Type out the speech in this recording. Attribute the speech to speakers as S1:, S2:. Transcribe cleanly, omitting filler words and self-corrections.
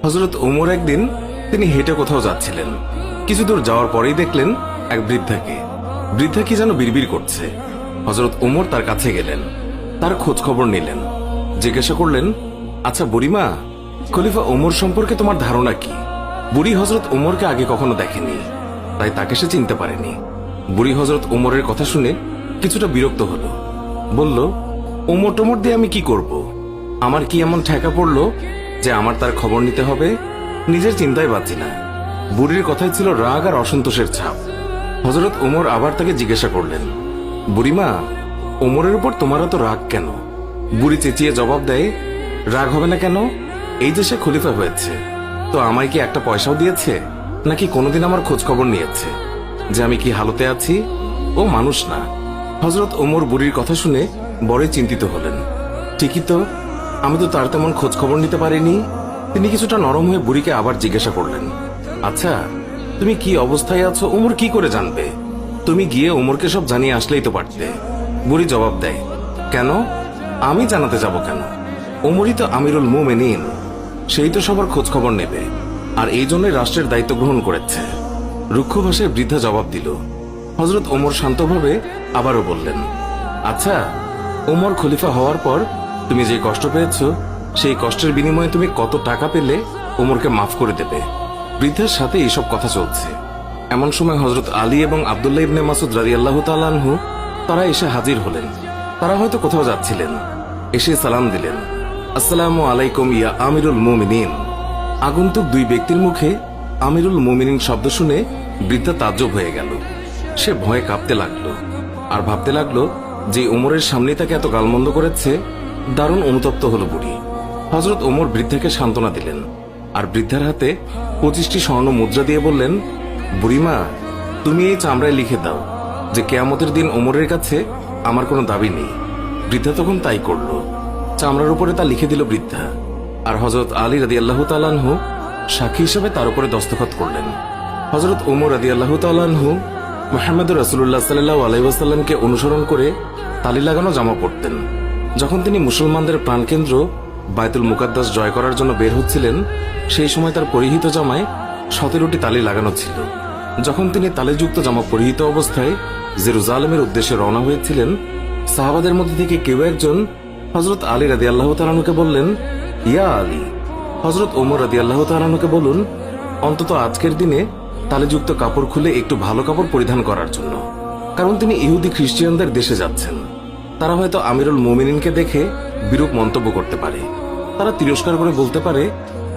S1: হযরত ওমর একদিন তিনি হেঁটে কোথাও যাচ্ছিলেন। কিছু দূর যাওয়ার পরেই দেখলেন এক বৃদ্ধাকে। বৃদ্ধা কি যেন বিড়বিড় করছে। হযরত ওমর তার কাছে গেলেন, তার খোঁজ খবর নিলেন, জিজ্ঞাসা করলেন, আচ্ছা বুড়িমা, খলিফা ওমর সম্পর্কে তোমার ধারণা কি? বুড়ি হযরত ওমরকে আগে কখনো দেখেনি, তাই তাকে সে চিনতে পারেনি। বুড়ি হযরত ওমরের কথা শুনে কিছুটা বিরক্ত হলো। বলল, ওমর টোমর দিয়ে আমি কি করব? আমার কি এমন ঠেকা পড়লো যে আমার তার খবর নিতে হবে? নিজের চিন্তায় বাঁচি না। বুড়ির কথাই ছিল রাগ আর অসন্তোষের ছাপ। হযরত ওমর আবার তাকে জিজ্ঞাসা করলেন, বুড়িমা, ওমরের উপর তোমার এত রাগ কেন? বুড়ি চেঁচিয়ে জবাব দেয়, রাগ হবে না কেন? এই যে সে খলিফা হয়েছে, তো আমায় কি একটা পয়সাও দিয়েছে? নাকি কোনোদিন আমার খোঁজ খবর নিয়েছে যে আমি কি হালতে আছি? ও মানুষ না। হযরত ওমর বুড়ির কথা শুনে বড়ই চিন্তিত হলেন। ঠিকই তো, আমি তো তার তেমন খোঁজ খবর নিতে পারিনি। তিনি কিছুটা নরম হয়ে বুড়িকে আবার জিজ্ঞাসা করলেন, আচ্ছা, তুমি কি অবস্থায় আছো ওমর কি করে জানবে? তুমি গিয়ে ওমরকে সব জানিয়ে আসলেই তো পারতে। বুড়ি জবাব দেয়, কেন? আমি জানাতে যাব কেন? ওমরই তো আমিরুল মুমিনিন, সেই তো সবার খোঁজ খবর নেবে, আর এই জন্যই রাষ্ট্রের দায়িত্ব গ্রহণ করেছে। রুক্ষ ভাষায় বৃদ্ধা জবাব দিল। হযরত ওমর শান্তভাবে আবারও বললেন, আচ্ছা, ওমর খলিফা হওয়ার পর তুমি যে কষ্ট পেয়েছ, সেই কষ্টের বিনিময়ে তুমি কত টাকা পেলে ওমরকে মাফ করে দেবে? বৃদ্ধার সাথে এইসব কথা চলছে। এমন সময় হযরত আলী এবং আব্দুল্লাহ ইবনে মাসউদ রাদিয়াল্লাহু তাআলা আনহু তারা এসে হাজির হলেন। তারা হয়তো কোথাও যাচ্ছিলেন। এসে সালাম দিলেন, আসসালামু আলাইকুম ইয়া আমিরুল মুমিনিন। আগন্তুক দুই ব্যক্তির মুখে আমিরুল মুমিনিন শব্দ শুনে বৃদ্ধা তাজ্জব হয়ে গেল। সে ভয়ে কাঁপতে লাগলো আর ভাবতে লাগলো যে ওমরের সামনে তাকে এত গালমন্দ করেছে। দারুণ অনুতপ্ত হলো বুড়ি। হযরত ওমর বৃদ্ধাকে সান্ত্বনা দিলেন আর বৃদ্ধার হাতে 25টি স্বর্ণ মুদ্রা দিয়ে বললেন, বুড়িমা, তুমি এই চামড়ায় লিখে দাও যে কিয়ামতের দিন ওমরের কাছে আমার কোনো দাবি নেই। বৃদ্ধা তখন তাই করল। চামড়ার উপরে তা লিখে দিল বৃদ্ধা, আর হযরত আলী রাদিয়াল্লাহু তাআলা আনহু সাক্ষী হিসেবে তার উপরে দস্তখত করলেন। হযরত ওমর রাদিয়াল্লাহু তাআলা আনহু মুহাম্মদ রাসূলুল্লাহ সাল্লাল্লাহু আলাইহি ওয়াসাল্লামকে অনুসরণ করে তালি লাগানো জামা পরতেন। যখন তিনি মুসলমানদের প্রাণকেন্দ্র বায়তুল মুকাদ্দাস জয় করার জন্য বের হচ্ছিলেন, সেই সময় তার পরিহিত জামায় 17টি তালি লাগানো ছিল। যখন তিনি তালিযুক্ত জামা পরিহিত অবস্থায় জেরুজালেমের উদ্দেশ্যে রওনা হয়েছিলেন, সাহাবাদের মধ্যে থেকে কেউ একজন হযরত আলী রাদিয়াল্লাহু তাআলা আনহুকে বললেন, ইয়া আলী, হযরত ওমর রাদিয়াল্লাহু তাআলা আনহুকে বলুন অন্তত আজকের দিনে তালিযুক্ত কাপড় খুলে একটু ভালো কাপড় পরিধান করার জন্য, কারণ তিনি ইহুদি খ্রিস্টানদের দেশে যাচ্ছেন। তারা হয়তো আমিরুল মুমিনিনকে দেখে বিরূপ মন্তব্য করতে পারে। তারা তিরস্কার করে বলতে পারে